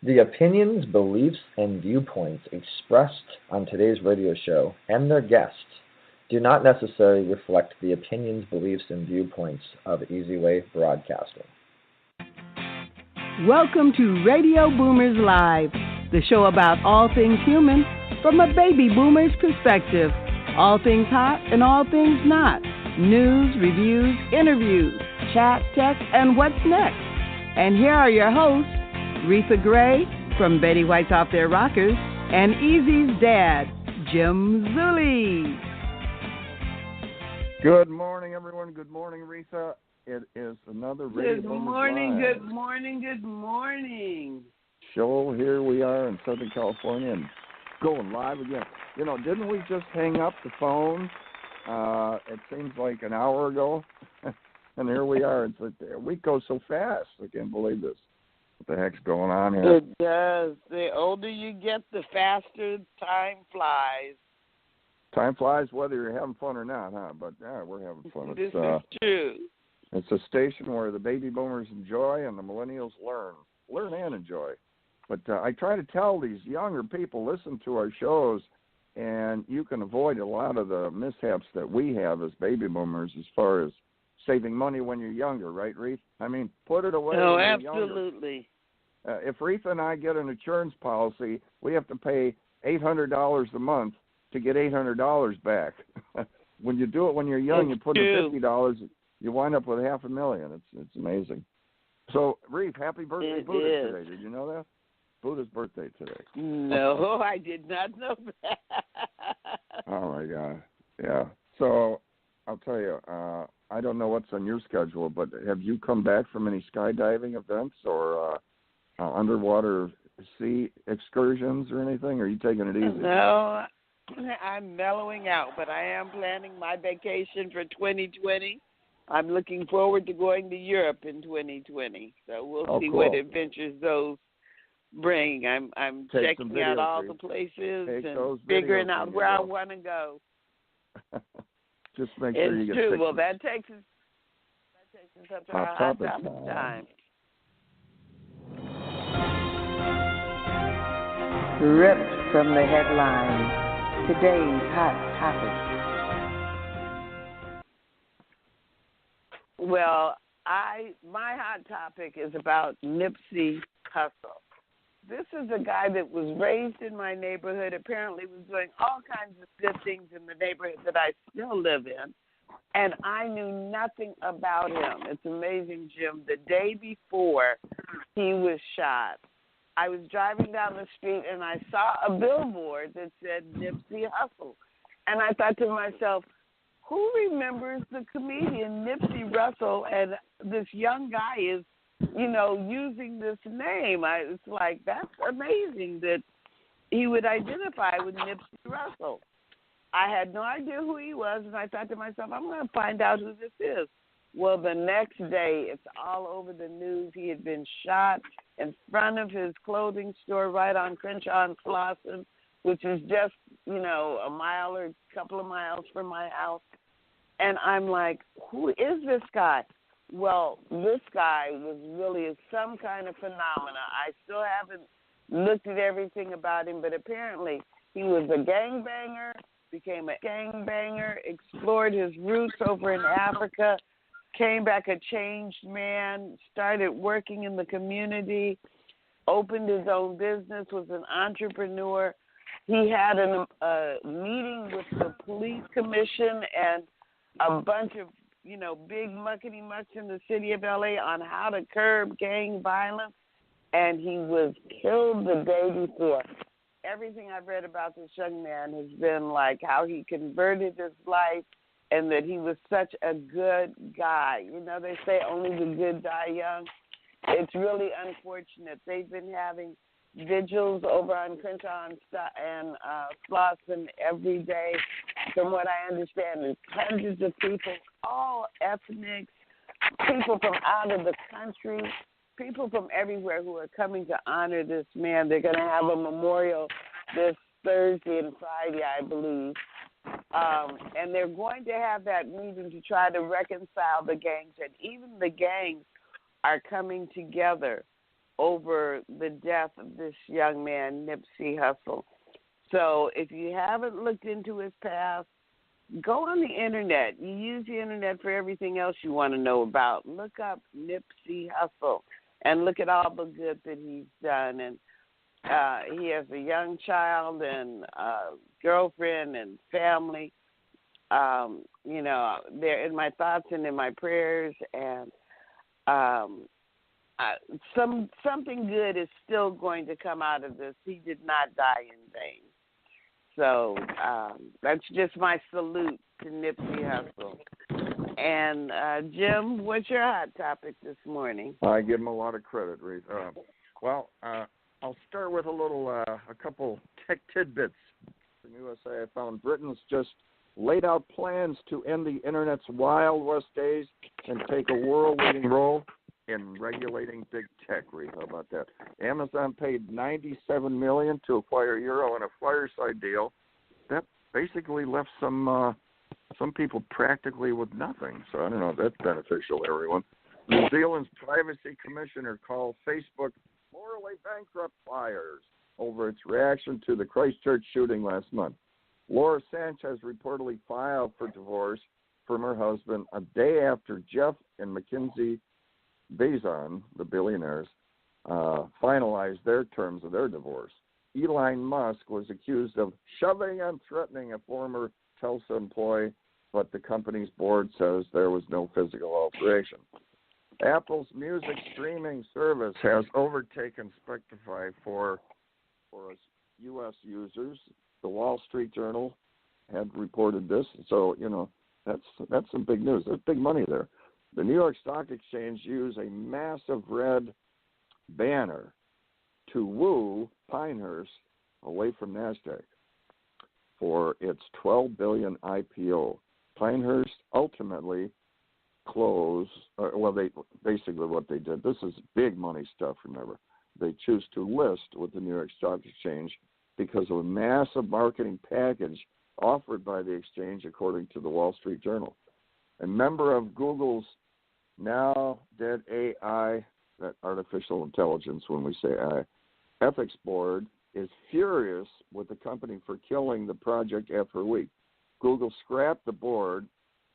The opinions, beliefs, and viewpoints expressed on today's radio show and their guests do not necessarily reflect the opinions, beliefs, and viewpoints of Easy Way Broadcasting. Welcome to Radio Boomers Live, the show about all things human from a baby boomer's perspective. All things hot and all things not. News, reviews, interviews, chat, tech, and what's next. And here are your hosts, Reatha Gray from Betty White's Off Their Rockers, and Easy's dad, Jim Zuley. Good morning, everyone. Good morning, Reatha. It is another Radio Good Boomers morning, Live good morning, good morning. show. Here we are in Southern California and going live again. You know, didn't we just hang up the phone? It seems like an hour ago, and here we are. It's a week goes so fast. I can't believe this. What the heck's going on here? It does. The older you get, the faster time flies. Time flies whether you're having fun or not, huh? But yeah, we're having fun. This is true. It's a station where the baby boomers enjoy and the millennials learn and enjoy. But I try to tell these younger people, listen to our shows, and you can avoid a lot of the mishaps that we have as baby boomers as far as saving money when you're younger, right, Reatha? I mean, put it away Oh, when you're younger. absolutely. If Reatha and I get an insurance policy, we have to pay $800 a month to get $800 back. When you do it when you're young, you put in $50, you wind up with $500,000. It's amazing. So, Reatha, happy birthday, Buddha, today. Did you know that? Buddha's birthday today. No, I did not know that. Oh, my God. Yeah. So, I'll tell you, I don't know what's on your schedule, but have you come back from any skydiving events or underwater sea excursions or anything? Or are you taking it easy? No, I'm mellowing out, but I am planning my vacation for 2020. I'm looking forward to going to Europe in 2020. So we'll see what adventures those bring. I'm checking out all the places and figuring out where I want to go. Just make sure you get true. pictures. Well, that takes us up to our hot topic time. Ripped from the headlines. Today's hot topic. Well, my hot topic is about Nipsey Hussle. This is a guy that was raised in my neighborhood, apparently was doing all kinds of good things in the neighborhood that I still live in, and I knew nothing about him. It's amazing, Jim. The day before he was shot, I was driving down the street and I saw a billboard that said Nipsey Hussle. And I thought to myself, who remembers the comedian Nipsey Hussle? And this young guy is, using this name. It's like, that's amazing that he would identify with Nipsey Hussle. I had no idea who he was, and I thought to myself, I'm going to find out who this is. Well, the next day, it's all over the news. He had been shot in front of his clothing store right on Crenshaw and Slauson, which is just, a mile or a couple of miles from my house. And I'm like, who is this guy? Well, this guy was really some kind of phenomena. I still haven't looked at everything about him, but apparently he was a gangbanger, became a gangbanger, explored his roots over in Africa, came back a changed man, started working in the community, opened his own business, was an entrepreneur. He had a meeting with the police commission and a bunch of, big muckety-mucks in the city of L.A. on how to curb gang violence, and he was killed the day before. Everything I've read about this young man has been like how he converted his life and that he was such a good guy. They say only the good die young. It's really unfortunate. They've been having vigils over on Crenshaw and Slauson every day. From what I understand, there's hundreds of people, all ethnics, people from out of the country, people from everywhere who are coming to honor this man. They're going to have a memorial this Thursday and Friday, I believe. And they're going to have that meeting to try to reconcile the gangs. And even the gangs are coming together over the death of this young man, Nipsey Hussle. So if you haven't looked into his past, go on the internet. You use the internet for everything else you want to know about. Look up Nipsey Hussle and look at all the good that he's done. And he has a young child and a girlfriend and family. You know, they're in my thoughts and in my prayers. And something good is still going to come out of this. He did not die in vain. So that's just my salute to Nipsey Hussle. And Jim, what's your hot topic this morning? I give him a lot of credit, Reatha. Well, I'll start with a couple tech tidbits from USA. I found Britain's just laid out plans to end the Internet's Wild West days and take a world-leading role in regulating big tech. Reatha, how about that? Amazon paid $97 million to acquire Euro in a fireside deal. That basically left some people practically with nothing. So I don't know if that's beneficial to everyone. New Zealand's privacy commissioner called Facebook morally bankrupt buyers over its reaction to the Christchurch shooting last month. Laura Sanchez reportedly filed for divorce from her husband a day after Jeff and Mackenzie Bezos, the billionaires, finalized their terms of their divorce. Elon Musk was accused of shoving and threatening a former Tesla employee, but the company's board says there was no physical alteration. Apple's music streaming service has overtaken Spotify for U.S. users. The Wall Street Journal had reported this, so you know that's some big news. There's big money there. The New York Stock Exchange used a massive red banner to woo Pinehurst away from NASDAQ for its $12 billion IPO. Pinehurst ultimately closed. They basically what they did. This is big money stuff. Remember, they choose to list with the New York Stock Exchange because of a massive marketing package offered by the exchange, according to the Wall Street Journal. A member of Google's now dead AI, that artificial intelligence when we say AI, ethics board is furious with the company for killing the project after a week. Google scrapped the board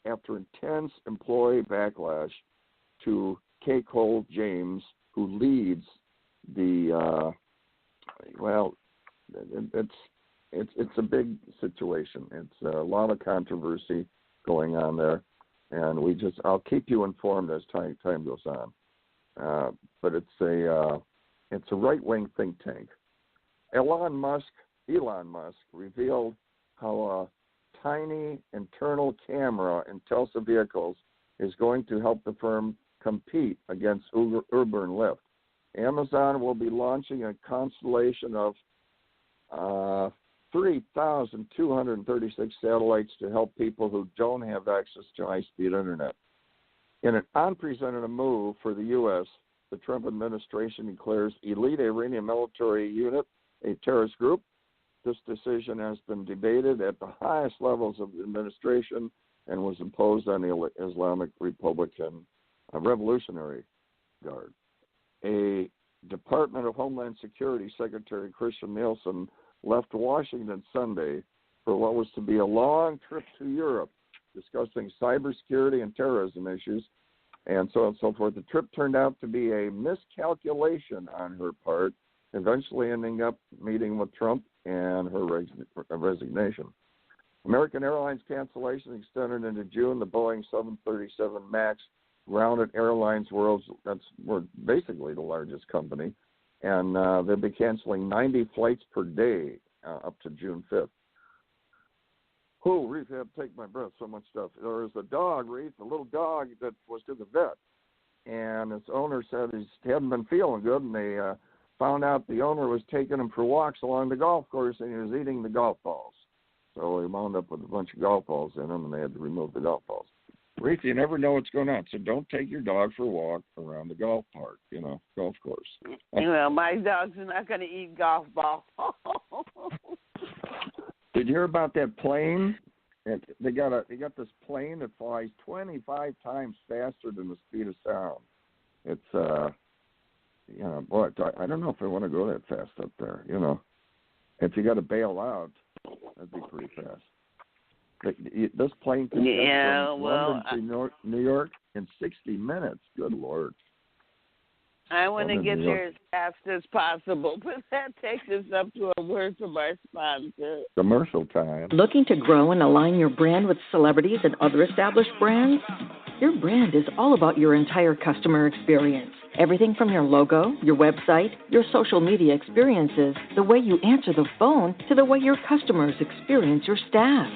after intense employee backlash to K. Cole James, who leads the it's a big situation. It's a lot of controversy going on there, and I'll keep you informed as time goes on. But it's a right-wing think tank. Elon Musk revealed how a tiny internal camera in Tesla vehicles is going to help the firm compete against Uber and Lyft. Amazon will be launching a constellation of 3,236 satellites to help people who don't have access to high-speed internet. In an unprecedented move for the U.S., the Trump administration declares Elite Iranian Military Unit a terrorist group. This decision has been debated at the highest levels of the administration and was imposed on the Islamic Republican Revolutionary Guard. A Department of Homeland Security Secretary Christian Nielsen left Washington Sunday for what was to be a long trip to Europe, discussing cybersecurity and terrorism issues, and so on and so forth. The trip turned out to be a miscalculation on her part, eventually ending up meeting with Trump and her resignation. American Airlines cancellation extended into June. The Boeing 737 MAX grounded airlines we're basically the largest company, and they'll be canceling 90 flights per day up to June 5th. Reatha, had to take my breath, so much stuff. There was a dog, Reatha, a little dog that was to the vet, and its owner said he hadn't been feeling good, and they found out the owner was taking him for walks along the golf course, and he was eating the golf balls. So he wound up with a bunch of golf balls in him, and they had to remove the golf balls. Reatha, you never know what's going on, so don't take your dog for a walk around the golf course. Well, my dogs are not going to eat golf balls. Did you hear about that plane? They got this plane that flies 25 times faster than the speed of sound. It's you know, boy, I don't know if I want to go that fast up there. You know, if you got to bail out, that'd be pretty fast. This plane can get from London to New York in 60 minutes. Good Lord. I want to get there as fast as possible, but that takes us up to a word from our sponsor. Commercial time. Looking to grow and align your brand with celebrities and other established brands? Your brand is all about your entire customer experience. Everything from your logo, your website, your social media experiences, the way you answer the phone, to the way your customers experience your staff.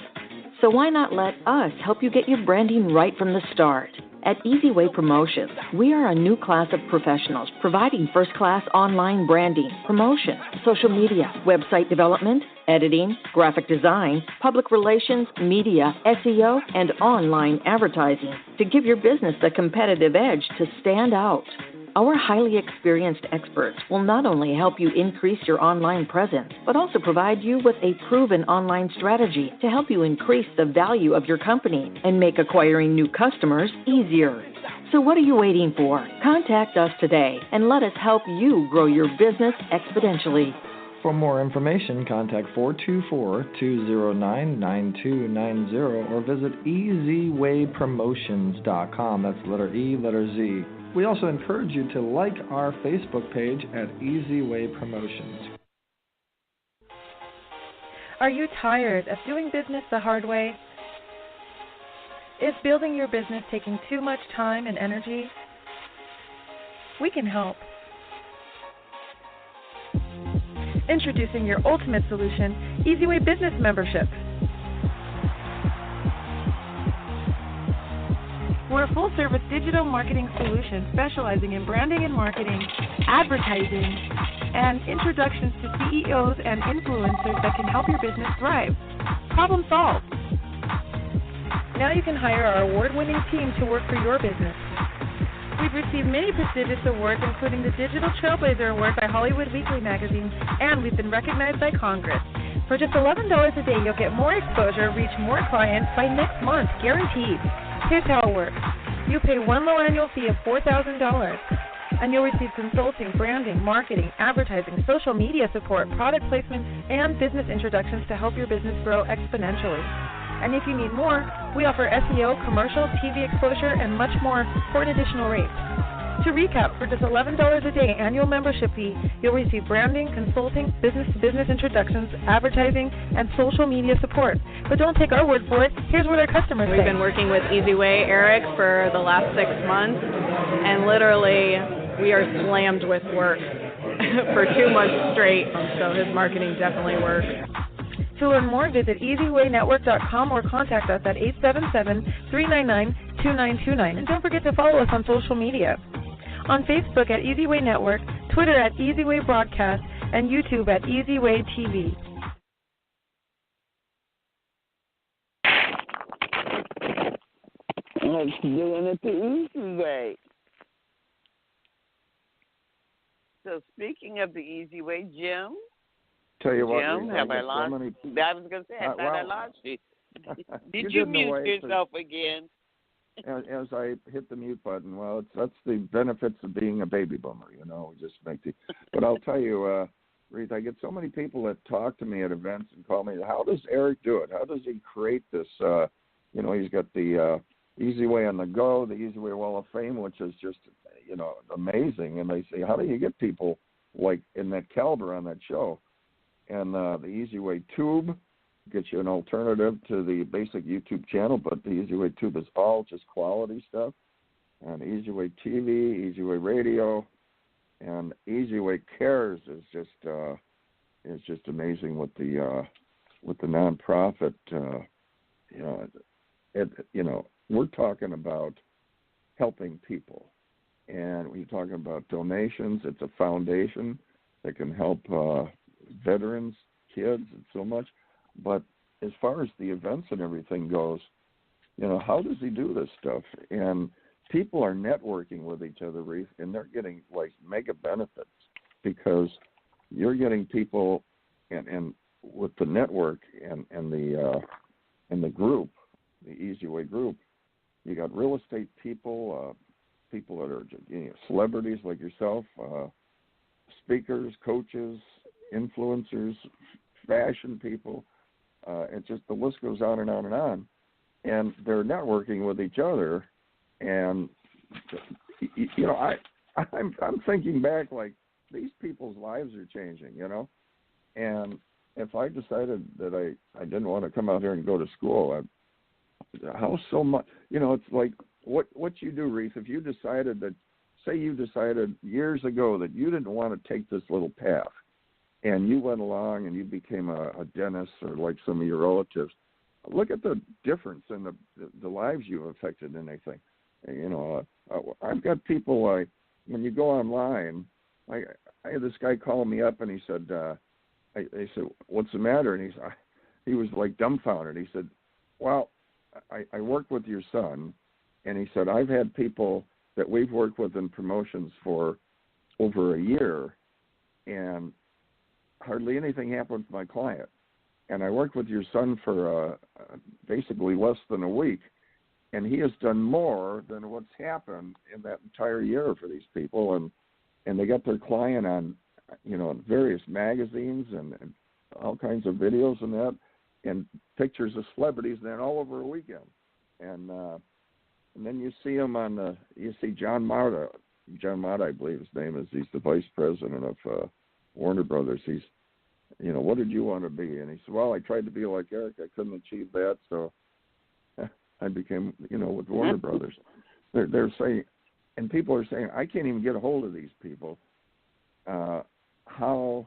So why not let us help you get your branding right from the start? At Easyway Promotions, we are a new class of professionals providing first-class online branding, promotion, social media, website development, editing, graphic design, public relations, media, SEO, and online advertising to give your business the competitive edge to stand out. Our highly experienced experts will not only help you increase your online presence, but also provide you with a proven online strategy to help you increase the value of your company and make acquiring new customers easier. So what are you waiting for? Contact us today and let us help you grow your business exponentially. For more information, contact 424-209-9290 or visit easywaypromotions.com. That's letter E, letter Z. We also encourage you to like our Facebook page at Easyway Promotions. Are you tired of doing business the hard way? Is building your business taking too much time and energy? We can help. Introducing your ultimate solution, Easyway Business Membership. We're a full-service digital marketing solution specializing in branding and marketing, advertising, and introductions to CEOs and influencers that can help your business thrive. Problem solved. Now you can hire our award-winning team to work for your business. We've received many prestigious awards, including the Digital Trailblazer Award by Hollywood Weekly magazine, and we've been recognized by Congress. For just $11 a day, you'll get more exposure, reach more clients by next month, guaranteed. Here's how it works. You pay one low annual fee of $4,000, and you'll receive consulting, branding, marketing, advertising, social media support, product placement, and business introductions to help your business grow exponentially. And if you need more, we offer SEO, commercial, TV exposure, and much more for an additional rate. To recap, for just $11 a day annual membership fee, you'll receive branding, consulting, business-to-business introductions, advertising, and social media support. But don't take our word for it. Here's what our customers say. We've been working with Easyway Eric for the last 6 months, and literally we are slammed with work for 2 months straight, so his marketing definitely works. To learn more, visit easywaynetwork.com or contact us at 877-399-2929. And don't forget to follow us on social media. On Facebook at Easyway Network, Twitter at Easyway Broadcast, and YouTube at Easyway TV. Let's doing it the easy way. So speaking of the easy way, Jim. Tell you what, Jim, have I lost? I was going to say, I thought I lost you. Did you mute yourself again? As I hit the mute button, well, that's the benefits of being a baby boomer, you know. We just make the. But I'll tell you, Reatha, I get so many people that talk to me at events and call me. How does Eric do it? How does he create this? You know, he's got the Easy Way on the Go, the Easy Way Wall of Fame, which is just, you know, amazing. And they say, how do you get people like in that caliber on that show? And the Easy Way Tube gets you an alternative to the basic YouTube channel, but the Easy Way Tube is all just quality stuff. And Easy Way TV, Easy Way Radio, and Easy Way Cares is just amazing with the nonprofit. We're talking about helping people, and when you're talking about donations, it's a foundation that can help veterans, kids, and so much. But as far as the events and everything goes, you know, how does he do this stuff? And people are networking with each other, Reatha, and they're getting like mega benefits because you're getting people, and with the network and the group, the Easy Way group, you got real estate people, people that are, you know, celebrities like yourself, speakers, coaches, influencers, fashion people. It's just the list goes on and on and on. And they're networking with each other. And, you know, I'm thinking back, like, these people's lives are changing, you know. And if I decided that I didn't want to come out here and go to school, how so much, you know, it's like what you do, Reatha, if you decided that, say you decided years ago that you didn't want to take this little path, and you went along and you became a dentist or like some of your relatives, look at the difference in the lives you've affected in anything. You know, I've got people, when you go online, I had this guy call me up and he said, I said, what's the matter? And he was like dumbfounded. He said, well, I work with your son, and he said, I've had people that we've worked with in promotions for over a year, and hardly anything happened with my client. And I worked with your son for basically less than a week, and he has done more than what's happened in that entire year for these people. And they got their client on, you know, various magazines and all kinds of videos and that, and pictures of celebrities, and then all over a weekend. And then you see him you see John Mata, I believe his name is. He's the vice president of Warner Brothers. He's, you know, what did you want to be? And he said, well, I tried to be like Eric. I couldn't achieve that, so I became, you know, with Warner Brothers. They're saying, and people are saying, I can't even get a hold of these people. How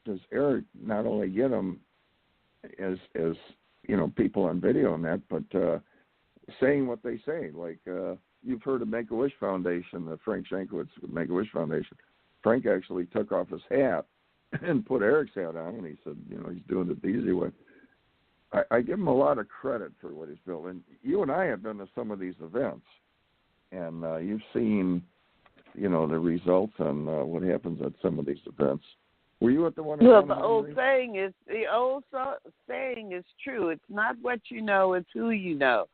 does Eric not only get them as you know, people on video and that, but saying what they say, like you've heard of Make-A-Wish Foundation, the Frank Shankowitz Make-A-Wish Foundation. Frank actually took off his hat and put Eric's hat on, and he said, you know, he's doing it the easy way. I give him a lot of credit for what he's built, and you and I have been to some of these events, and you've seen, you know, the results on what happens at some of these events. Were you at the one? Well, the old saying is true. It's not what you know; it's who you know.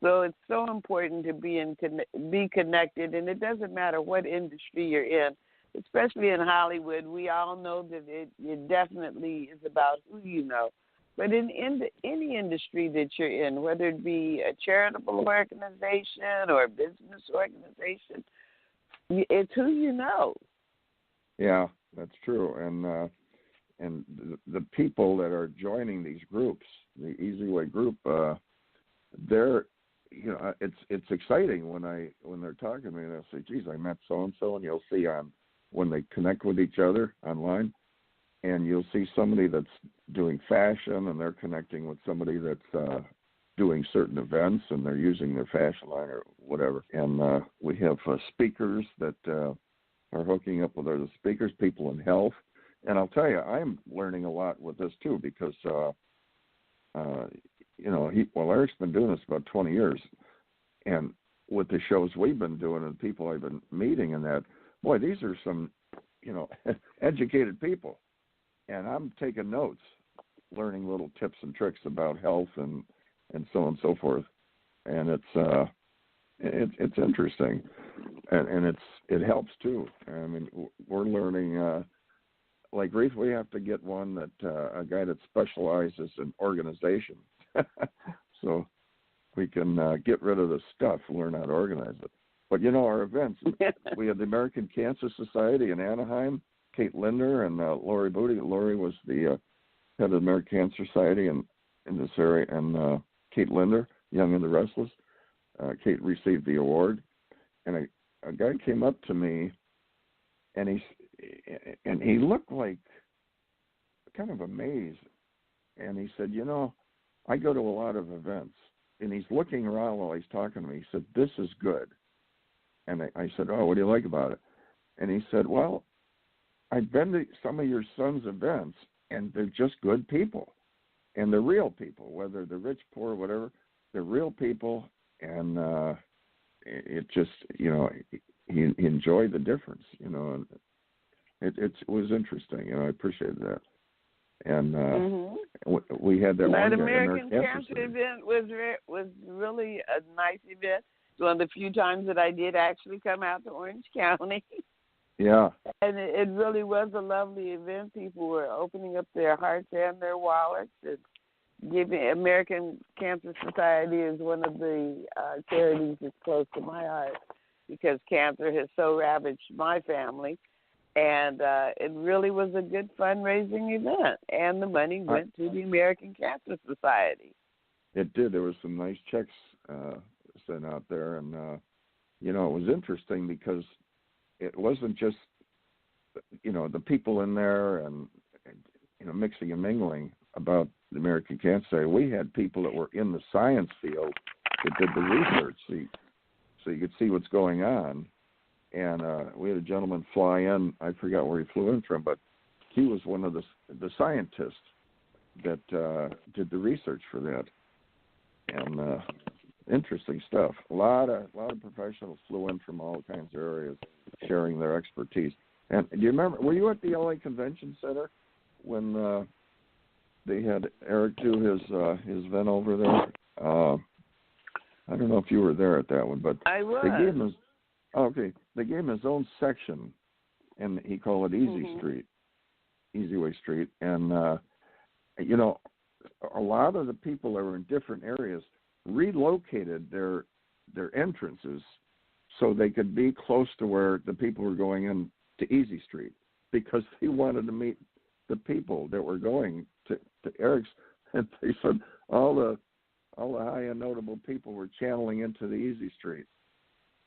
So it's so important to be connected, and it doesn't matter what industry you're in, especially in Hollywood. We all know that it definitely is about who you know. But in any industry that you're in, whether it be a charitable organization or a business organization, it's who you know. Yeah, that's true. And the people that are joining these groups, the Easy Way group, they're, you know, it's exciting when they're talking to me and they'll say, geez, I met so-and-so, and you'll see when they connect with each other online, and you'll see somebody that's doing fashion and they're connecting with somebody that's doing certain events and they're using their fashion line or whatever. And we have speakers that are hooking up with other speakers, people in health. And I'll tell you, I'm learning a lot with this too, because, you know, Eric's been doing this about 20 years. And with the shows we've been doing and people I've been meeting and that, boy, these are some, you know, educated people. And I'm taking notes, learning little tips and tricks about health and so on and so forth. And it's interesting, and it helps too. I mean, we're learning. Like Reatha, we have to get one that a guy that specializes in organization, so we can get rid of the stuff, learn how to organize it. But you know, our events, we had the American Cancer Society in Anaheim. Kate Linder and Lori Booty. Lori was the head of the American Cancer Society in this area, and Kate Linder, Young and the Restless. Kate received the award, and a guy came up to me, and he looked like kind of amazed, and he said, you know, I go to a lot of events, and he's looking around while he's talking to me. He said, this is good. And I said, oh, what do you like about it? And he said, well, I've been to some of your son's events, and they're just good people, and they're real people, whether they're rich, poor, whatever. They're real people, and it just, you know, he enjoyed the difference, you know, and it was interesting, you know. I appreciated that, and we had that one American Cancer event was really a nice event. It's one of the few times that I did actually come out to Orange County. Yeah. And it really was a lovely event. People were opening up their hearts and their wallets. And giving American Cancer Society is one of the charities that's close to my heart because cancer has so ravaged my family. And it really was a good fundraising event. And the money went to the American Cancer Society. It did. There was some nice checks sent out there. And, it was interesting because it wasn't just, the people in there and mixing and mingling about the American Cancer Society. We had people that were in the science field that did the research, so you could see what's going on. And we had a gentleman fly in. I forgot where he flew in from, but he was one of the scientists that did the research for that. And interesting stuff. A lot of professionals flew in from all kinds of areas, sharing their expertise. And do you remember? Were you at the LA Convention Center when they had Eric do his event over there? I don't know if you were there at that one, but I was. They gave him his own section, and he called it Easy Way Street. And a lot of the people that were in different areas relocated their entrances so they could be close to where the people were going in to Easy Street because they wanted to meet the people that were going to Eric's. And they said all the high-end notable people were channeling into the Easy Street.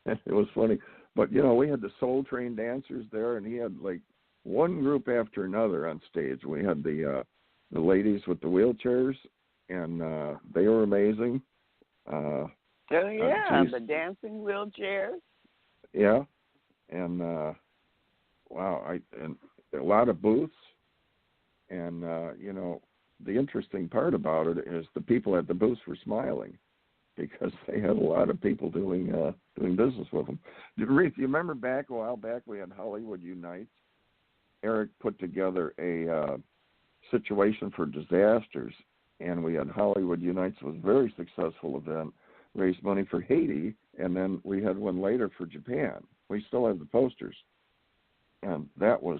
And it was funny. But, we had the Soul Train dancers there, and he had, like, one group after another on stage. We had the ladies with the wheelchairs, and they were amazing. The dancing wheelchairs. Yeah. And, and a lot of booths. And, the interesting part about it is the people at the booths were smiling because they had a lot of people doing business with them. Reatha, you remember a while back we had Hollywood Unites? Eric put together a situation for disasters, and we had Hollywood Unites. It was a very successful event, raised money for Haiti, and then we had one later for Japan. We still have the posters. And that was,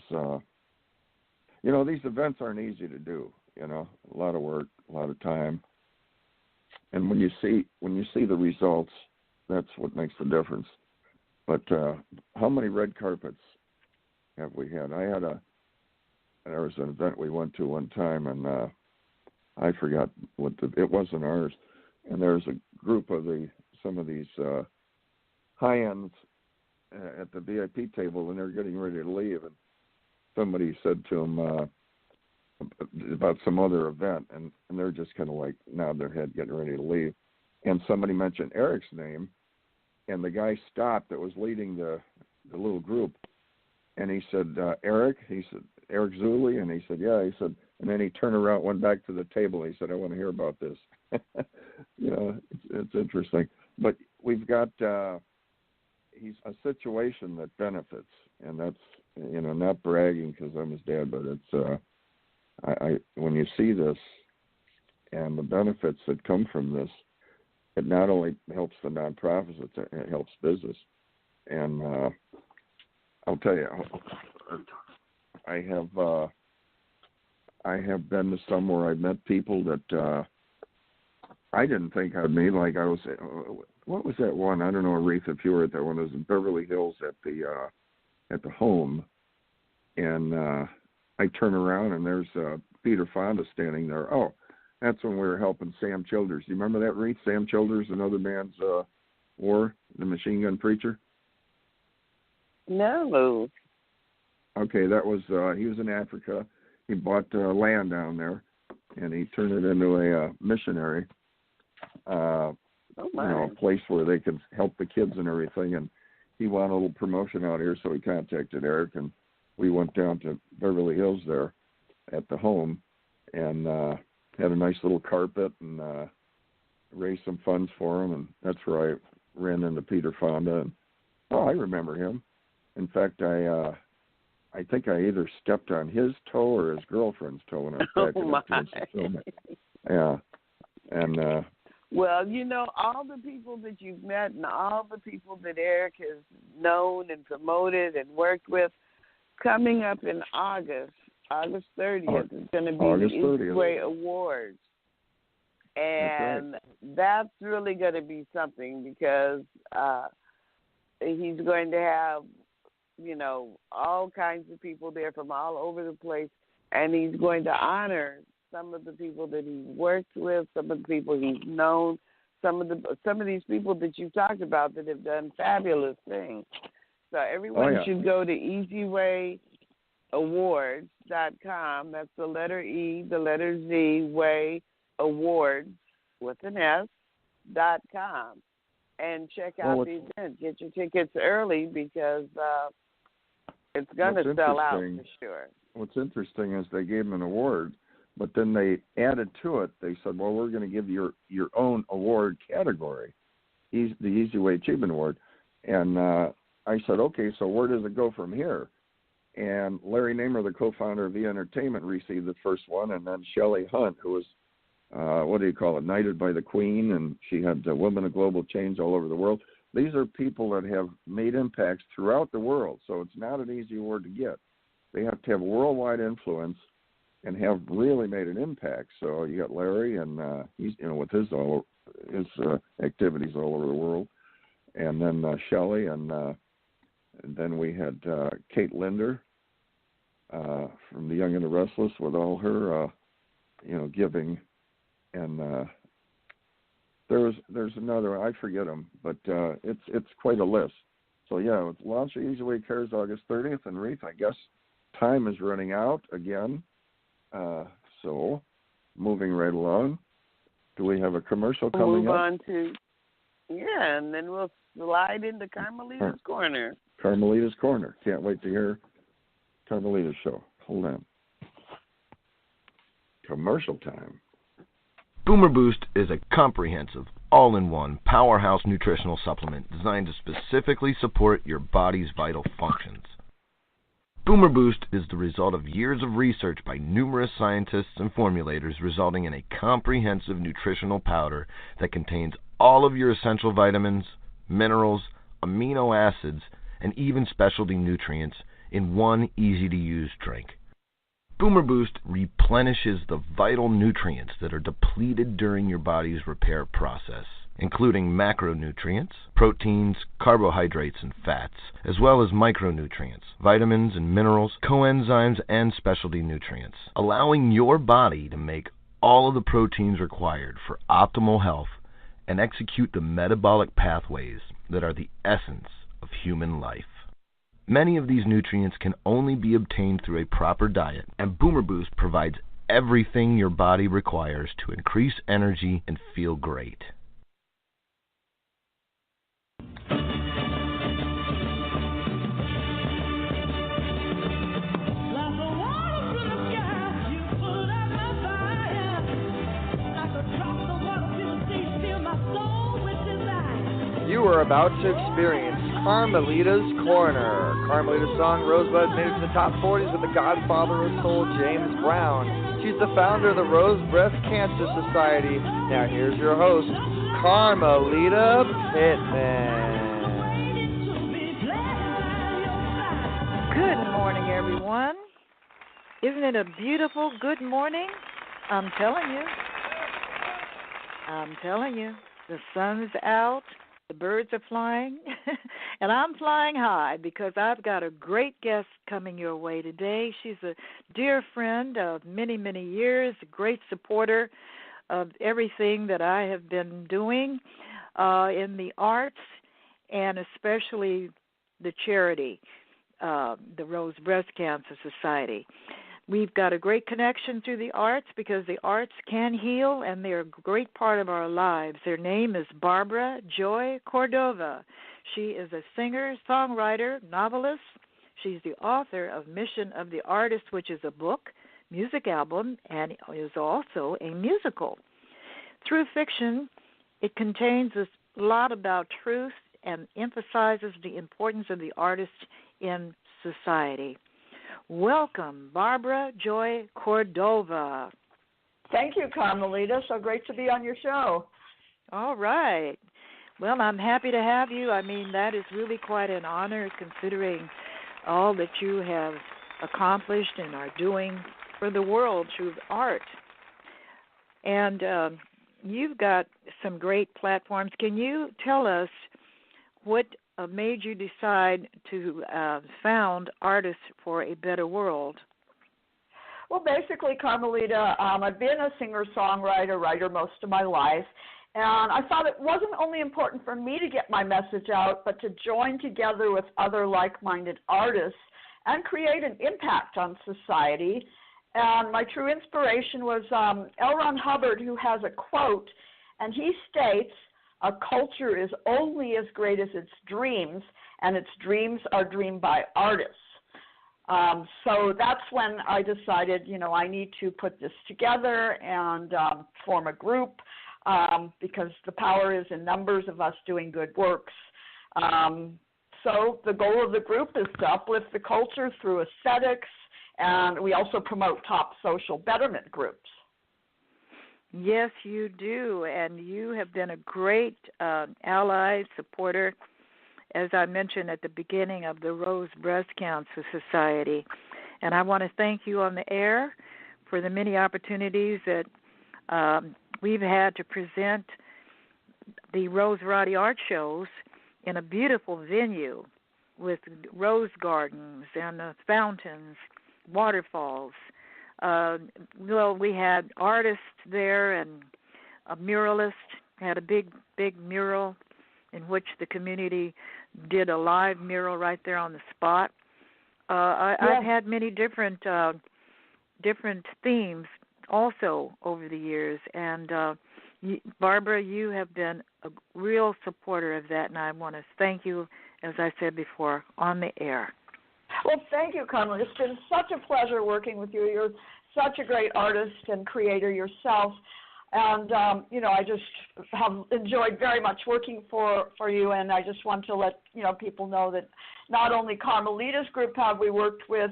these events aren't easy to do, a lot of work, a lot of time. And when you see the results, that's what makes the difference. But how many red carpets have we had? There was an event we went to one time, and I forgot it wasn't ours. And there's a group of some of these high ends at the VIP table, and they're getting ready to leave. And somebody said to them about some other event, and they're just kind of like nod their head, getting ready to leave. And somebody mentioned Eric's name, and the guy stopped that was leading the little group, and he said, Eric? He said, Eric Zuley? And he said, yeah. He said, and then he turned around, went back to the table, and he said, I want to hear about this. It's interesting. But we've got he's a situation that benefits, and that's, not bragging because I'm his dad, but it's when you see this and the benefits that come from this, it not only helps the nonprofits, it helps business. And I'll tell you, I have been to some where I've met people that I didn't think I'd meet. Like I was, what was that one? I don't know, Reatha, if you were at that one. It was in Beverly Hills at the home, and I turn around and there's Peter Fonda standing there. Oh, that's when we were helping Sam Childers. Do you remember that, Reatha? Sam Childers, another man's war, the Machine Gun Preacher? No. Okay, that was, he was in Africa. He bought land down there, and he turned it into a missionary, a place where they could help the kids and everything. And he wanted a little promotion out here, so he contacted Eric, and we went down to Beverly Hills there at the home and had a nice little carpet and raised some funds for him. And that's where I ran into Peter Fonda. And, I remember him. In fact, I think I either stepped on his toe or his girlfriend's toe when I was back in the film. Yeah. And Well, all the people that you've met and all the people that Eric has known and promoted and worked with, coming up in August 30th, is going to be the East Way Awards. And that's really going to be something because he's going to have, all kinds of people there from all over the place, and he's going to honor some of the people that he's worked with, some of the people he's known, some of these people that you talked about that have done fabulous things. So everyone should go to easywayawards.com. That's the letter E, the letter Z, Way Awards with an S.com, and check out the event. Get your tickets early because it's going to sell out for sure. What's interesting is they gave him an award, but then they added to it. They said, well, we're going to give you your own award category, the Easy Way Achievement Award. And I said, okay, so where does it go from here? And Larry Namer, the co-founder of E! Entertainment, received the first one, and then Shelley Hunt, who was, knighted by the Queen, and she had Women of Global Change all over the world. These are people that have made impacts throughout the world, so it's not an easy award to get. They have to have worldwide influence and have really made an impact. So you got Larry, and he's with his activities all over the world, and then Shelley, and then we had Kate Linder from The Young and the Restless with all her giving, and there's another, I forget them, but it's quite a list. So yeah, it's launch of Easy Way Cares August 30th, and Reatha, I guess time is running out again. So moving right along, do we have a commercial coming up? Move on to, and then we'll slide into Carmelita's Corner. Carmelita's Corner. Can't wait to hear Carmelita's show. Hold on. Commercial time. Boomer Boost is a comprehensive, all-in-one powerhouse nutritional supplement designed to specifically support your body's vital functions. Boomer Boost is the result of years of research by numerous scientists and formulators, resulting in a comprehensive nutritional powder that contains all of your essential vitamins, minerals, amino acids, and even specialty nutrients in one easy-to-use drink. Boomer Boost replenishes the vital nutrients that are depleted during your body's repair process, including macronutrients, proteins, carbohydrates, and fats, as well as micronutrients, vitamins and minerals, coenzymes, and specialty nutrients, allowing your body to make all of the proteins required for optimal health and execute the metabolic pathways that are the essence of human life. Many of these nutrients can only be obtained through a proper diet, and Boomer Boost provides everything your body requires to increase energy and feel great. You are about to experience Carmelita's Corner. Carmelita's song Rosebud made it to the top 40s with the godfather of soul, James Brown. She's the founder of the Rose Breast Cancer Society. Now here's your host, Carmelita Pittman. Good morning, everyone. Isn't it a beautiful good morning? I'm telling you. The sun's out. The birds are flying, and I'm flying high because I've got a great guest coming your way today. She's a dear friend of many, many years, a great supporter of everything that I have been doing in the arts, and especially the charity, the Rose Breast Cancer Society. We've got a great connection through the arts because the arts can heal, and they're a great part of our lives. Her name is Barbara Joy Cordova. She is a singer, songwriter, novelist. She's the author of Mission of the Artist, which is a book, music album, and is also a musical. Through fiction, it contains a lot about truth and emphasizes the importance of the artist in society. Welcome, Barbara Joy Cordova. Thank you, Carmelita. So great to be on your show. All right. Well, I'm happy to have you. I mean, that is really quite an honor considering all that you have accomplished and are doing for the world through art. And you've got some great platforms. Can you tell us what made you decide to found Artists for a Better World? Well, basically, Carmelita, I've been a singer-songwriter, writer most of my life, and I thought it wasn't only important for me to get my message out, but to join together with other like-minded artists and create an impact on society. And my true inspiration was L. Ron Hubbard, who has a quote, and he states, "A culture is only as great as its dreams, and its dreams are dreamed by artists." So that's when I decided, I need to put this together and form a group because the power is in numbers of us doing good works. So the goal of the group is to uplift the culture through aesthetics, and we also promote top social betterment groups. Yes, you do, and you have been a great ally, supporter, as I mentioned at the beginning, of the Rose Breast Cancer Society. And I want to thank you on the air for the many opportunities that we've had to present the Rose Variety Art shows in a beautiful venue with rose gardens and fountains, waterfalls. We had artists there, and a muralist had a big mural in which the community did a live mural right there on the spot. I've had many different themes also over the years, and Barbara, you have been a real supporter of that, and I want to thank you, as I said before, on the air. Well, thank you, Carmelita. It's been such a pleasure working with you. You're such a great artist and creator yourself. And, I just have enjoyed very much working for you, and I just want to let, people know that not only Carmelita's group have we worked with,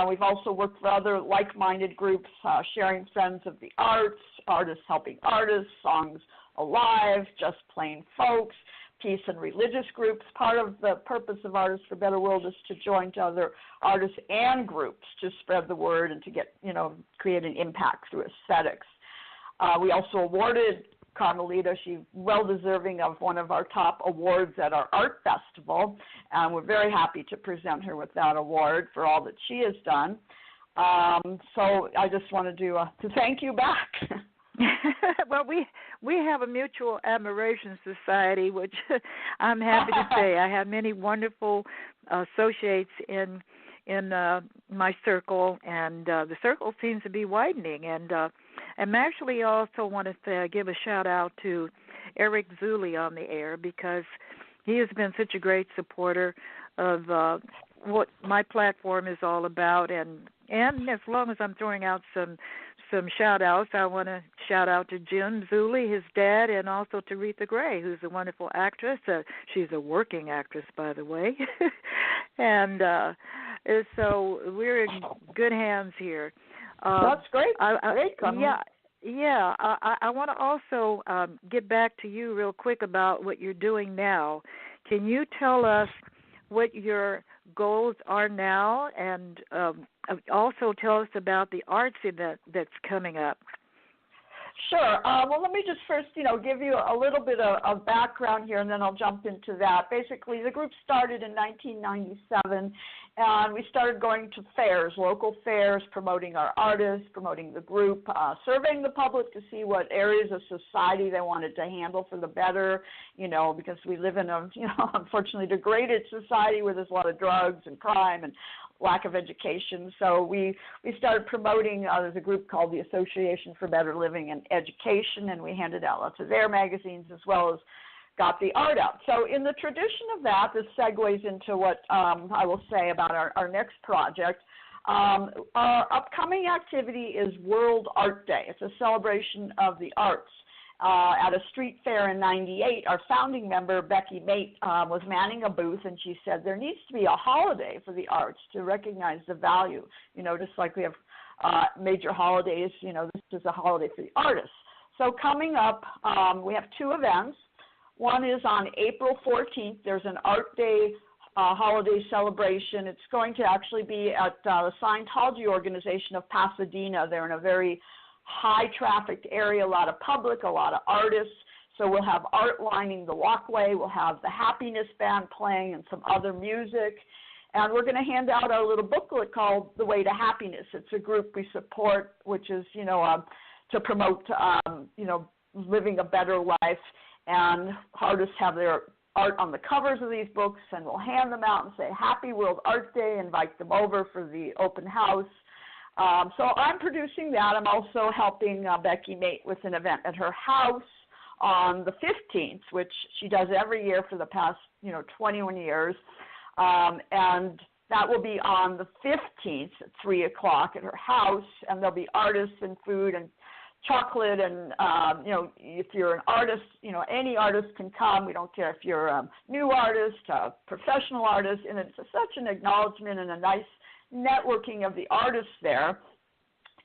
we've also worked with other like-minded groups, Sharing Friends of the Arts, Artists Helping Artists, Songs Alive, Just Plain Folks, peace and religious groups. Part of the purpose of Artists for a Better World is to join to other artists and groups to spread the word and to get, create an impact through aesthetics. We also awarded Carmelita, she's well-deserving of one of our top awards at our art festival, and we're very happy to present her with that award for all that she has done. So I just wanted to thank you back. Well, we have a mutual admiration society, which I'm happy to say. I have many wonderful associates in my circle, and the circle seems to be widening. And I'm actually also want to give a shout-out to Eric Zuley on the air, because he has been such a great supporter of what my platform is all about. And as long as I'm throwing out some shout-outs, I want to shout out to Jim Zuley, his dad, and also to Reatha Gray, who's a wonderful actress. She's a working actress, by the way. And so we're in good hands here. That's great. Great, yeah. I want to also get back to you real quick about what you're doing now. Can you tell us what your goals are now, and also tell us about the arts event that's coming up? Sure. Well, let me just first, give you a little bit of background here, and then I'll jump into that. Basically, the group started in 1997, and we started going to fairs, local fairs, promoting our artists, promoting the group, surveying the public to see what areas of society they wanted to handle for the better, because we live in a, unfortunately degraded society where there's a lot of drugs and crime and lack of education. So we started promoting, there's a group called the Association for Better Living and Education, and we handed out lots of their magazines as well as got the art out. So in the tradition of that, this segues into what I will say about our next project. Our upcoming activity is World Art Day. It's a celebration of the arts. At a street fair in 98, our founding member, Becky Mate, was manning a booth, and she said there needs to be a holiday for the arts to recognize the value. Just like we have major holidays, this is a holiday for the artists. So coming up, we have two events. One is on April 14th. There's an Art Day holiday celebration. It's going to actually be at the Scientology organization of Pasadena. They're in a very high-trafficked area, a lot of public, a lot of artists. So we'll have art lining the walkway. We'll have the Happiness Band playing and some other music. And we're going to hand out our little booklet called The Way to Happiness. It's a group we support, which is, to promote, living a better life. And artists have their art on the covers of these books, and we'll hand them out and say, Happy World Art Day, invite them over for the open house. So I'm producing that. I'm also helping Becky Mate with an event at her house on the 15th, which she does every year for the past, 21 years. And that will be on the 15th at 3 o'clock at her house, and there'll be artists and food and chocolate, and if you're an artist, any artist can come. We don't care if you're a new artist, a professional artist, and it's such an acknowledgement and a nice networking of the artists there.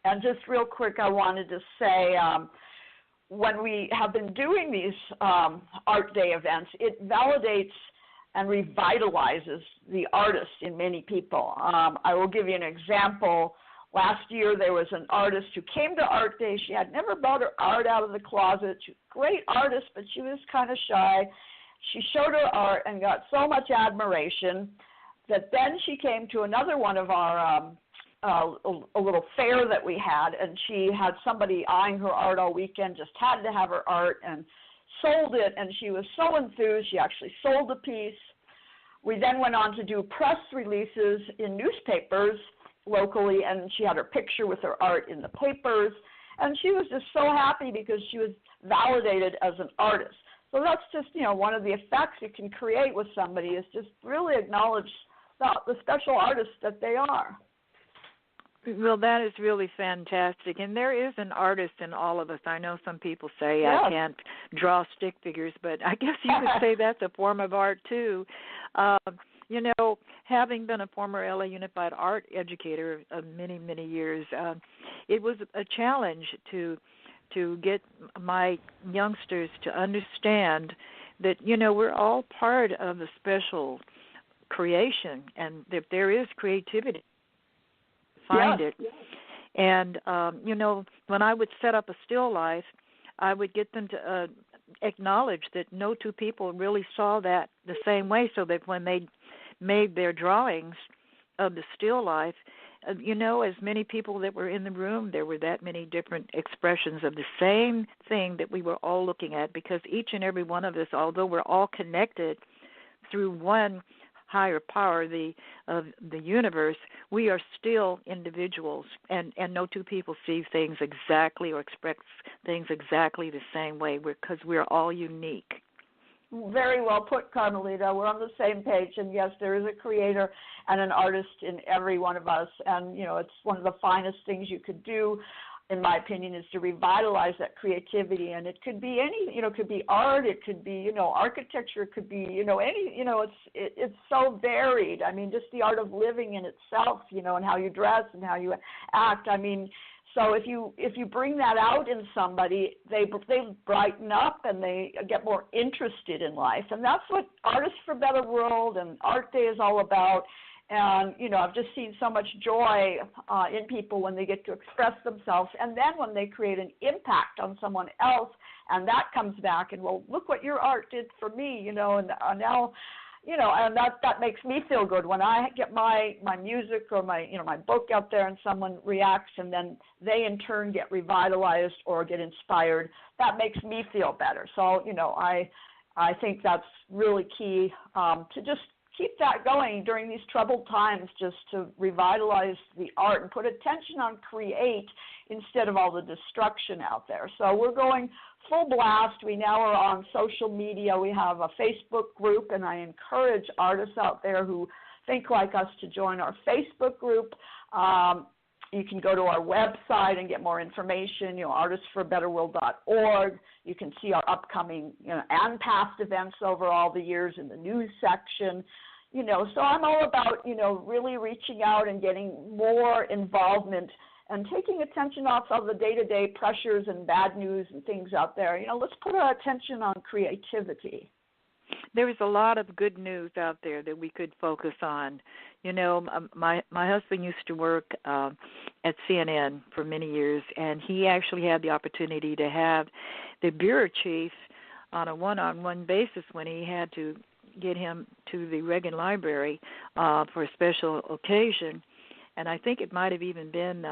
And just real quick, I wanted to say, when we have been doing these Art Day events, it validates and revitalizes the artist in many people. I will give you an example. Last year, there was an artist who came to Art Day. She had never brought her art out of the closet. She was a great artist, but she was kind of shy. She showed her art and got so much admiration that then she came to another one of our a little fair that we had, and she had somebody eyeing her art all weekend, just had to have her art, and sold it, and she was so enthused. She actually sold a piece. We then went on to do press releases in newspapers locally, and she had her picture with her art in the papers, and she was just so happy because she was validated as an artist. So that's just, one of the effects you can create with somebody is just really acknowledge the special artists that they are. Well, that is really fantastic. And there is an artist in all of us. I know some people say Yes. I can't draw stick figures, but I guess you could say that's a form of art too. Having been a former LA Unified art educator of many, many years, it was a challenge to get my youngsters to understand that, we're all part of a special creation, and that there is creativity. Find it. And, when I would set up a still life, I would get them to acknowledge that no two people really saw that the same way, so that when they made their drawings of the still life, as many people that were in the room, there were that many different expressions of the same thing that we were all looking at, because each and every one of us, although we're all connected through one higher power of the universe, we are still individuals, and no two people see things exactly or express things exactly the same way, because we're all unique. Very well put, Carmelita. We're on the same page, and yes, there is a creator and an artist in every one of us, and it's one of the finest things you could do, in my opinion, is to revitalize that creativity. And it could be any, it could be art, it could be, architecture, it could be, it's so varied. I mean, just the art of living in itself, and how you dress and how you act. I mean, so if you bring that out in somebody, they brighten up and they get more interested in life. And that's what Artists for a Better World and Art Day is all about. And, I've just seen so much joy in people when they get to express themselves. And then when they create an impact on someone else, and that comes back and, well, look what your art did for me, and now, and that makes me feel good when I get my music or my book out there and someone reacts, and then they in turn get revitalized or get inspired. That makes me feel better. So, I think that's really key to just keep that going during these troubled times, just to revitalize the art and put attention on create instead of all the destruction out there. So we're going full blast. We now are on social media. We have a Facebook group, and I encourage artists out there who think like us to join our Facebook group. You can go to our website and get more information, artistsforabetterworld.org. You can see our upcoming, and past events over all the years in the news section. So I'm all about, really reaching out and getting more involvement and taking attention off of the day-to-day pressures and bad news and things out there. Let's put our attention on creativity. There is a lot of good news out there that we could focus on. My husband used to work at CNN for many years, and he actually had the opportunity to have the bureau chief on a one-on-one basis when he had to get him to the Reagan Library for a special occasion. And I think it might have even been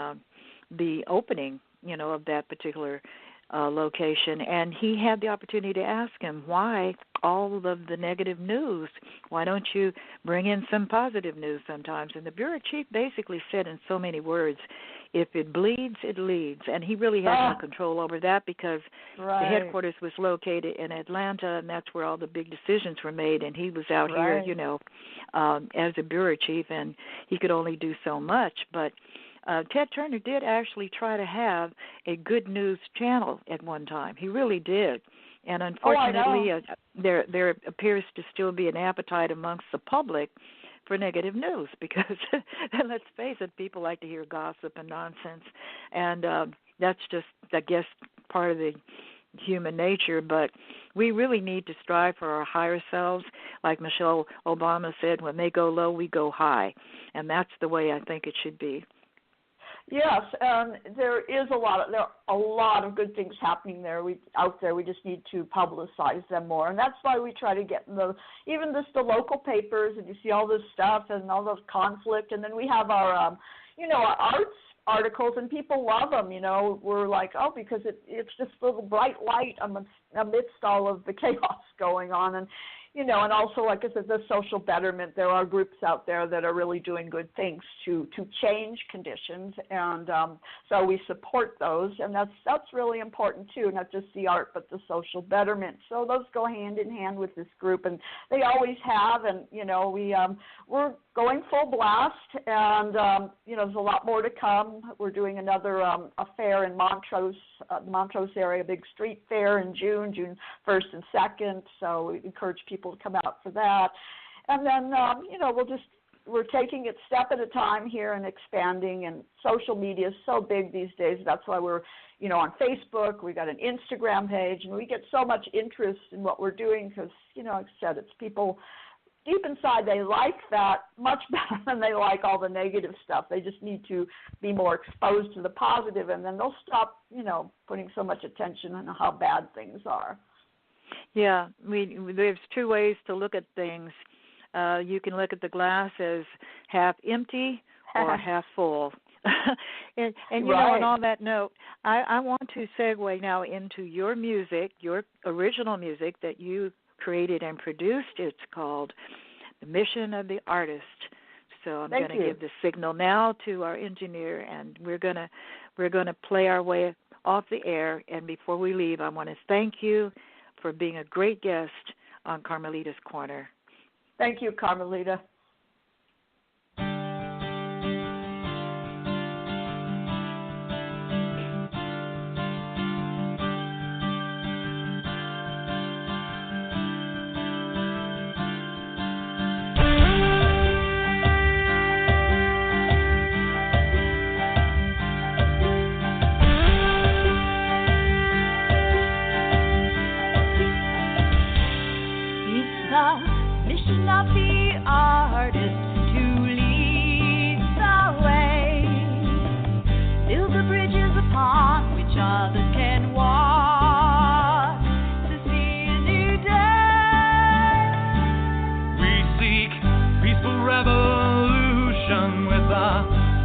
the opening, of that particular location. And he had the opportunity to ask him, why all of the negative news? Why don't you bring in some positive news sometimes? And the bureau chief basically said in so many words, if it bleeds, it leads. And he really had no control over that because the headquarters was located in Atlanta, and that's where all the big decisions were made. And he was out here, as a bureau chief, and he could only do so much. But Ted Turner did actually try to have a good news channel at one time. He really did. And unfortunately, there appears to still be an appetite amongst the public for negative news because, let's face it, people like to hear gossip and nonsense. And that's just, I guess, part of the human nature. But we really need to strive for our higher selves. Like Michelle Obama said, when they go low, we go high. And that's the way I think it should be. Yes, there are a lot of good things happening out there. We just need to publicize them more, and that's why we try to get in the local papers, and you see all this stuff and all this conflict, and then we have our our arts articles, and people love them. We're like, because it's just a little bright light amidst all of the chaos going on, and and also, like I said, the social betterment. There are groups out there that are really doing good things to change conditions, and so we support those, and that's really important too. Not just the art, but the social betterment. So those go hand in hand with this group, and they always have. And we're going full blast, and there's a lot more to come. We're doing another a fair in Montrose, the Montrose area, a big street fair in June 1st and 2nd. So we encourage people to come out for that. And then, we're taking it step at a time here and expanding, and social media is so big these days. That's why we're, on Facebook. We got an Instagram page, and we get so much interest in what we're doing because, like I said, it's people deep inside, they like that much better than they like all the negative stuff. They just need to be more exposed to the positive, and then they'll stop, putting so much attention on how bad things are. Yeah, there's two ways to look at things. You can look at the glass as half empty or half full. and and on that note, I want to segue now into your music, your original music that you created and produced. It's called The Mission of the Artist. So I'm going to give the signal now to our engineer, and we're going to play our way off the air. And before we leave, I want to thank you for being a great guest on Carmelita's Corner. Thank you, Carmelita.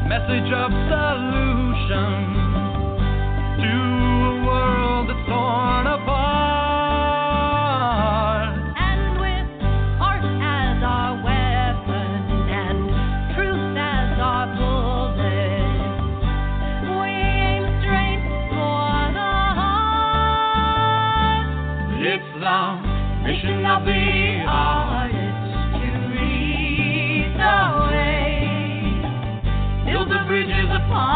Message of solution to a world that's torn apart. And with art as our weapon and truth as our bullet, we aim straight for the heart. It's the mission of the artist to lead the way. Build the bridges upon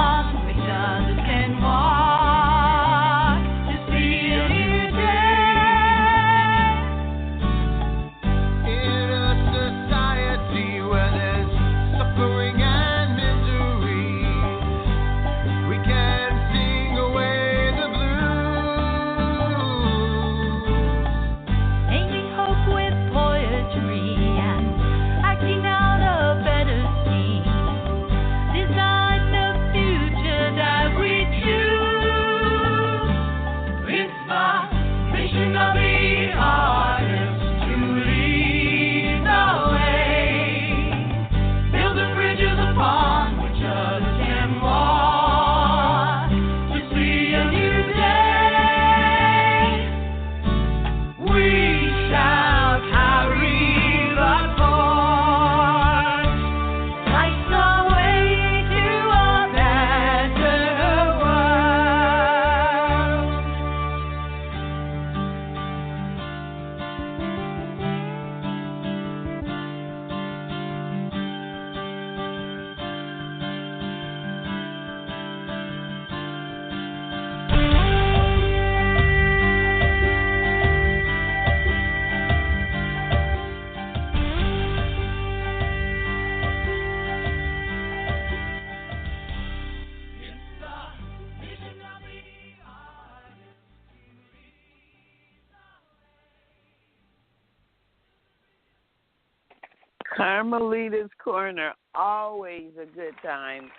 Carmelita's Corner, always a good time.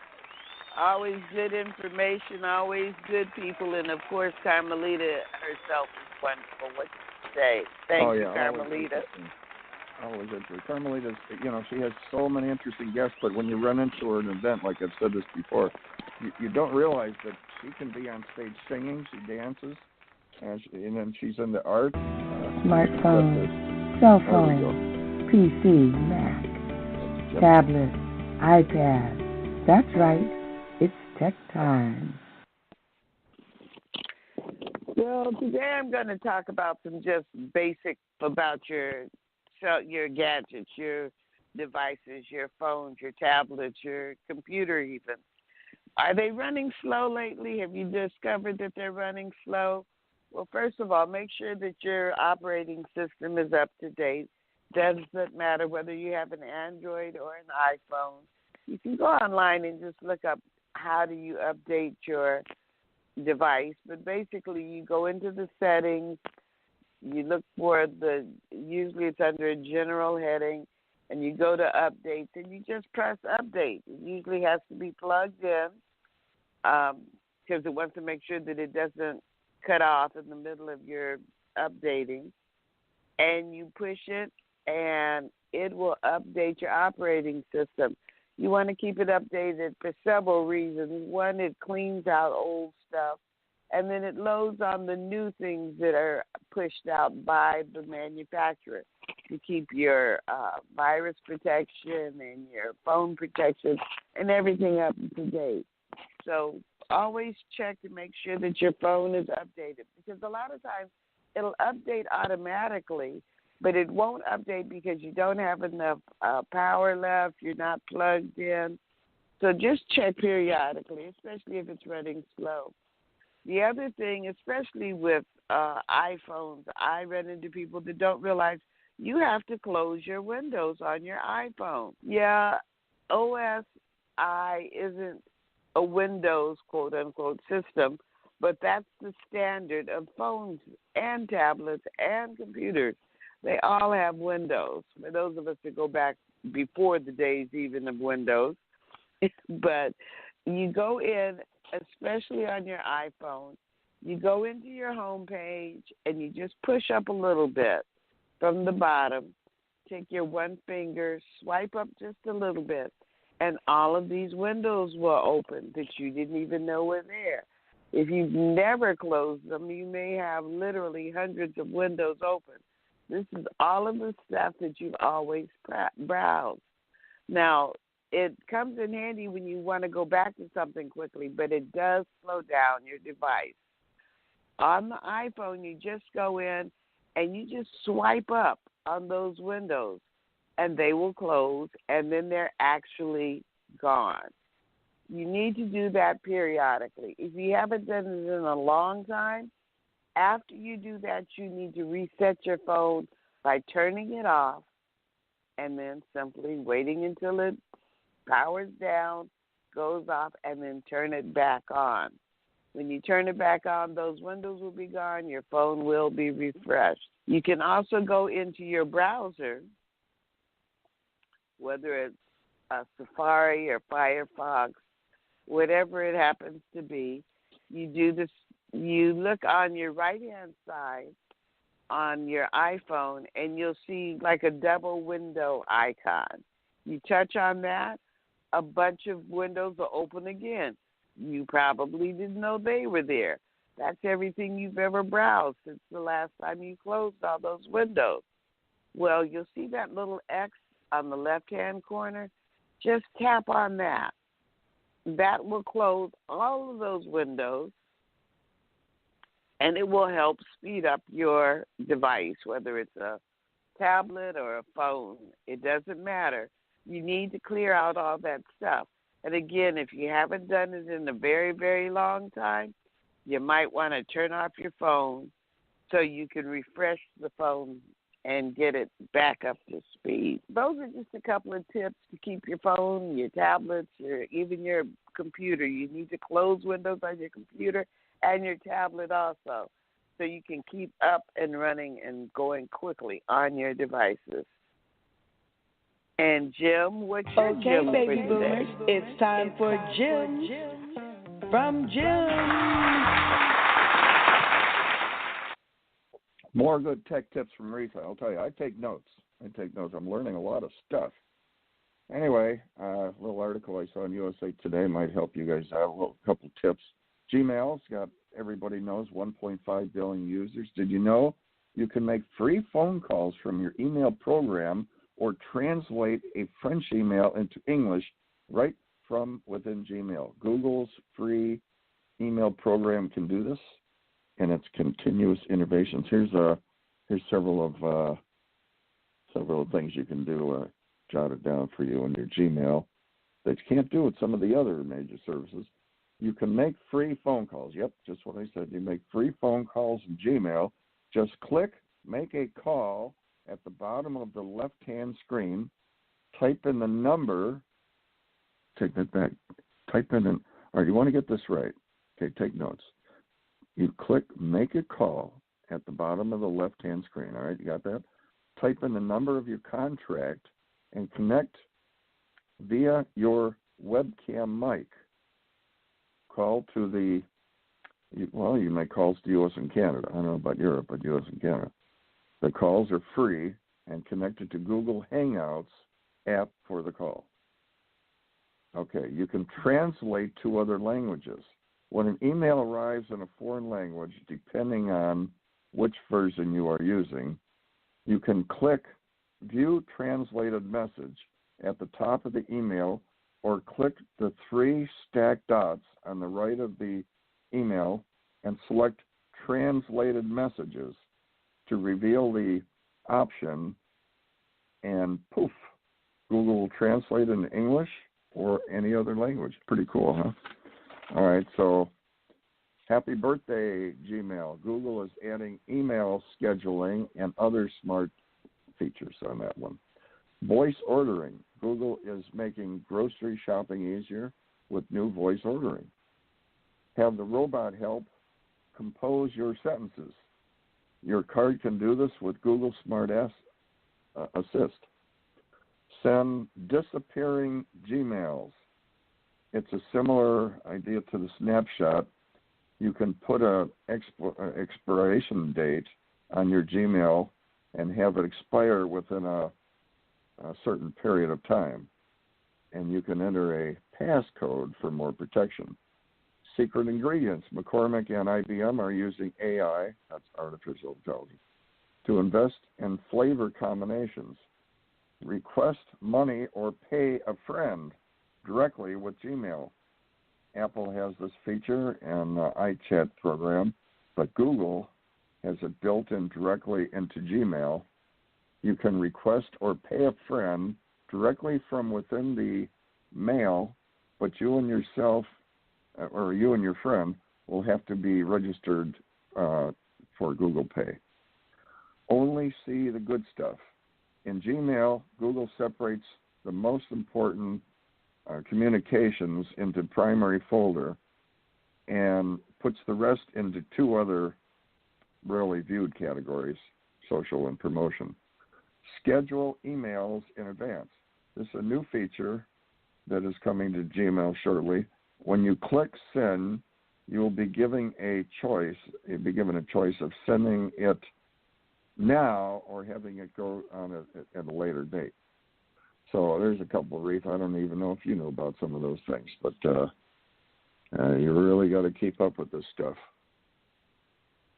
Always good information, always good people, and of course, Carmelita herself is wonderful. What you say? Thank you, Carmelita. Always interesting. Carmelita's, she has so many interesting guests, but when you run into her at an event, like I've said this before, you don't realize that she can be on stage singing, she dances, and then she's into art. Smartphone, cell phone, PC, Mac, tablet, iPad. That's right. It's tech time. Well, today I'm going to talk about some just basic about your gadgets, your devices, your phones, your tablets, your computer even. Are they running slow lately? Have you discovered that they're running slow? Well, first of all, make sure that your operating system is up to date. Doesn't matter whether you have an Android or an iPhone. You can go online and just look up how do you update your device. But basically, you go into the settings, you look for usually it's under a general heading, and you go to updates, and you just press update. It usually has to be plugged in because it wants to make sure that it doesn't cut off in the middle of your updating. And you push it, and it will update your operating system. You want to keep it updated for several reasons. One, it cleans out old stuff, and then it loads on the new things that are pushed out by the manufacturer to keep your virus protection and your phone protection and everything up to date. So always check to make sure that your phone is updated, because a lot of times it'll update automatically, but it won't update because you don't have enough power left, you're not plugged in. So just check periodically, especially if it's running slow. The other thing, especially with iPhones, I run into people that don't realize you have to close your windows on your iPhone. Yeah, OS I isn't a Windows, quote-unquote, system, but that's the standard of phones and tablets and computers. They all have Windows. For those of us that go back before the days even of Windows. But you go in, especially on your iPhone, you go into your home page and you just push up a little bit from the bottom. Take your one finger, swipe up just a little bit, and all of these windows will open that you didn't even know were there. If you've never closed them, you may have literally hundreds of windows open. This is all of the stuff that you've always browsed. Now, it comes in handy when you want to go back to something quickly, but it does slow down your device. On the iPhone, you just go in and you just swipe up on those windows, and they will close, and then they're actually gone. You need to do that periodically. If you haven't done it in a long time, after you do that, you need to reset your phone by turning it off and then simply waiting until it powers down, goes off, and then turn it back on. When you turn it back on, those windows will be gone. Your phone will be refreshed. You can also go into your browser, whether it's Safari or Firefox, whatever it happens to be. You do this. You look on your right-hand side on your iPhone, and you'll see like a double window icon. You touch on that, a bunch of windows will open again. You probably didn't know they were there. That's everything you've ever browsed since the last time you closed all those windows. Well, you'll see that little X on the left-hand corner. Just tap on that. That will close all of those windows, and it will help speed up your device, whether it's a tablet or a phone. It doesn't matter. You need to clear out all that stuff. And again, if you haven't done it in a very, very long time, you might want to turn off your phone so you can refresh the phone and get it back up to speed. Those are just a couple of tips to keep your phone, your tablets, even your computer. You need to close windows on your computer and your tablet also, so you can keep up and running and going quickly on your devices. And Jim, what's your Okay, Jim for baby today? boomers, it's time for Jim from Jim. More good tech tips from Reatha. I'll tell you, I take notes. I'm learning a lot of stuff. Anyway, a little article I saw in USA Today might help you guys out. A couple tips. Gmail's got, everybody knows, 1.5 billion users. Did you know you can make free phone calls from your email program or translate a French email into English right from within Gmail? Google's free email program can do this, and it's continuous innovations. Here's several of things you can do. Jot it down for you in your Gmail that you can't do with some of the other major services. You can make free phone calls. Yep, just what I said. You make free phone calls in Gmail. Just click Make a Call at the bottom of the left-hand screen. Type in the number. Take that back. Type in, all right, you want to get this right. Okay, take notes. You click Make a Call at the bottom of the left-hand screen. All right, you got that? Type in the number of your contract and connect via your webcam mic. Call to the, well, you make calls to U.S. and Canada. I don't know about Europe, but U.S. and Canada. The calls are free and connected to Google Hangouts app for the call. Okay, you can translate to other languages. When an email arrives in a foreign language, depending on which version you are using, you can click View Translated Message at the top of the email or click the 3 stacked dots on the right of the email and select Translated Messages to reveal the option, and poof, Google will translate into English or any other language. Pretty cool, huh? All right, so happy birthday, Gmail. Google is adding email scheduling and other smart features on that one. Voice ordering. Google is making grocery shopping easier with new voice ordering. Have the robot help compose your sentences. Your card can do this with Google Smart Assist. Send disappearing Gmails. It's a similar idea to the Snapshot. You can put an expiration date on your Gmail and have it expire within a certain period of time. And you can enter a passcode for more protection. Secret ingredients. McCormick and IBM are using AI, that's artificial intelligence, to invest in flavor combinations. Request money or pay a friend directly with Gmail. Apple has this feature in the iChat program, but Google has it built in directly into Gmail. You can request or pay a friend directly from within the mail, but you and yourself, or you and your friend, will have to be registered for Google Pay. Only see the good stuff. In Gmail, Google separates the most important communications into primary folder and puts the rest into 2 other rarely viewed categories, social and promotion. Schedule emails in advance. This is a new feature that is coming to Gmail shortly. When you click send, you will be given a choice. You'll be given a choice of sending it now or having it go on at a later date. So there's a couple of Reatha. I don't even know if you know about some of those things, but you really got to keep up with this stuff.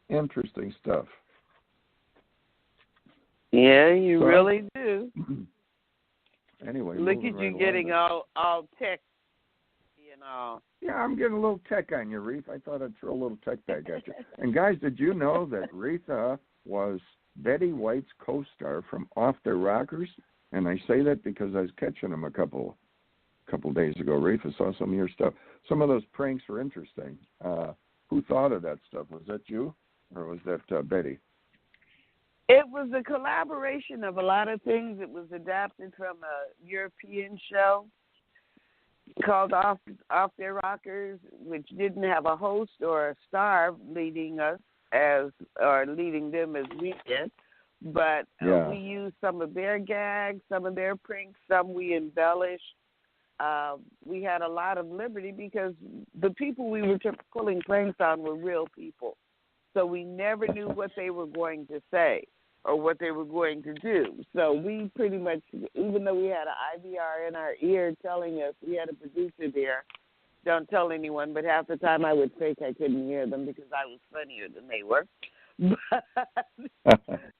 Interesting stuff. Yeah, you really do. Anyway, look at you getting all tech, Yeah, I'm getting a little tech on you, Reatha. I thought I'd throw a little tech back at you. And guys, did you know that Reatha was Betty White's co-star from Off Their Rockers? And I say that because I was catching him a couple days ago. Reatha saw some of your stuff. Some of those pranks were interesting. Who thought of that stuff? Was that you, or was that Betty? It was a collaboration of a lot of things. It was adapted from a European show called Off Their Rockers, which didn't have a host or a star leading us leading them as we did. But we used some of their gags, some of their pranks, some we embellished. We had a lot of liberty because the people we were pulling pranks on were real people. So we never knew what they were going to say or what they were going to do. So we pretty much, even though we had an IVR in our ear telling us, we had a producer there, don't tell anyone, but half the time I would fake I couldn't hear them because I was funnier than they were.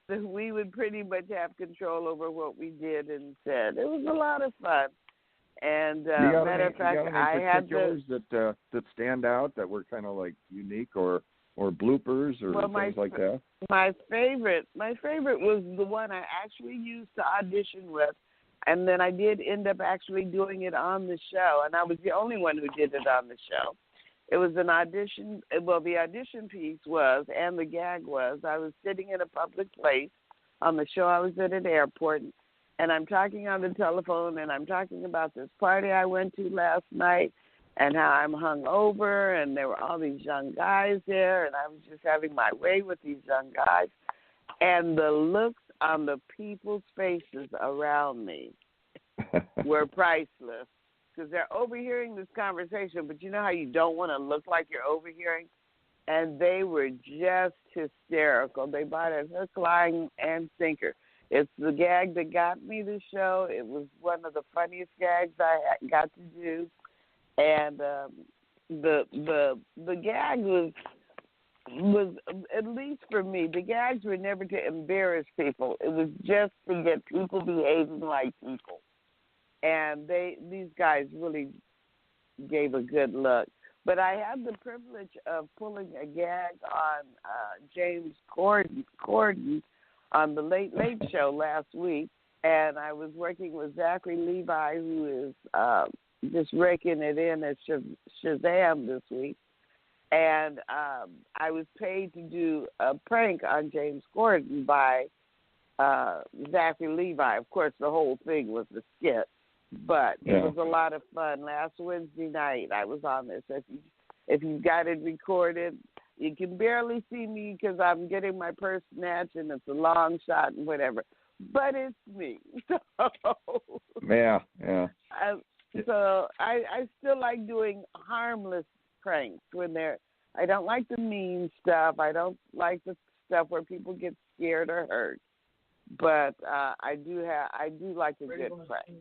But we would pretty much have control over what we did and said. It was a lot of fun. And matter of fact, I had that stand out that were kind of like unique or bloopers or things like that. My favorite was the one I actually used to audition with, and then I did end up actually doing it on the show, and I was the only one who did it on the show. It was an audition. Well, the audition piece was, and the gag was, I was sitting in a public place on the show. I was at an airport, and I'm talking on the telephone, and I'm talking about this party I went to last night and how I'm hungover, and there were all these young guys there, and I was just having my way with these young guys. And the looks on the people's faces around me were priceless. Because they're overhearing this conversation, but you know how you don't want to look like you're overhearing? And they were just hysterical. They bought a hook, line, and sinker. It's the gag that got me the show. It was one of the funniest gags I got to do. And the gag was, at least for me, the gags were never to embarrass people. It was just to get people behaving like people. And these guys really gave a good look. But I had the privilege of pulling a gag on James Corden on the Late Late Show last week. And I was working with Zachary Levi, who is just raking it in as Shazam this week. And I was paid to do a prank on James Corden by Zachary Levi. Of course, the whole thing was a skit. But it was a lot of fun. Last Wednesday night, I was on this. If you've got it recorded, you can barely see me because I'm getting my purse snatched and it's a long shot and whatever. But it's me. So, so I still like doing harmless pranks when I don't like the mean stuff. I don't like the stuff where people get scared or hurt. But I do like a good prank.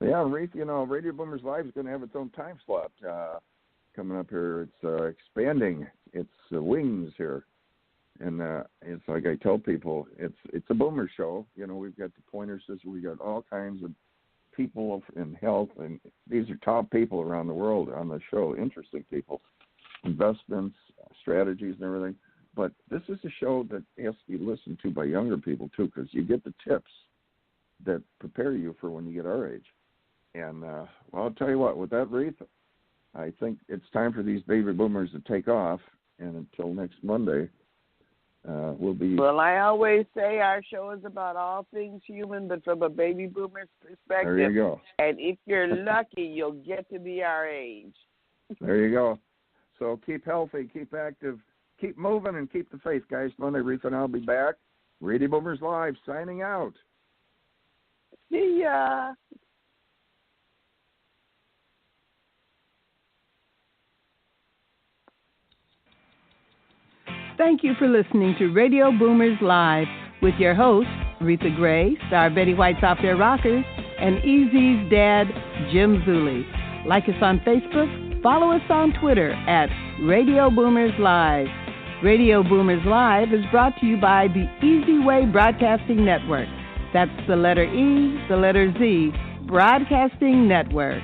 Yeah, Reatha, Radio Boomers Live is going to have its own time slot coming up here. It's expanding its wings here. And it's like I tell people, it's a boomer show. We've got the Pointers, we got all kinds of people in health, and these are top people around the world on the show, interesting people, investments, strategies and everything. But this is a show that has to be listened to by younger people, too, because you get the tips that prepare you for when you get our age. And, I'll tell you what, with that, Reatha, I think it's time for these baby boomers to take off. And until next Monday, we'll be... Well, I always say our show is about all things human, but from a baby boomer's perspective. There you go. And if you're lucky, you'll get to be our age. There you go. So keep healthy, keep active, keep moving, and keep the faith, guys. Monday, Reatha and I'll be back. Radio Boomers Live, signing out. See ya. Thank you for listening to Radio Boomers Live with your hosts, Reatha Gray, Star Betty White's Off Their Rockers, and Easy's dad, Jim Zuley. Like us on Facebook, follow us on Twitter at Radio Boomers Live. Radio Boomers Live is brought to you by the Easy Way Broadcasting Network. That's the letter E, the letter Z, Broadcasting Network.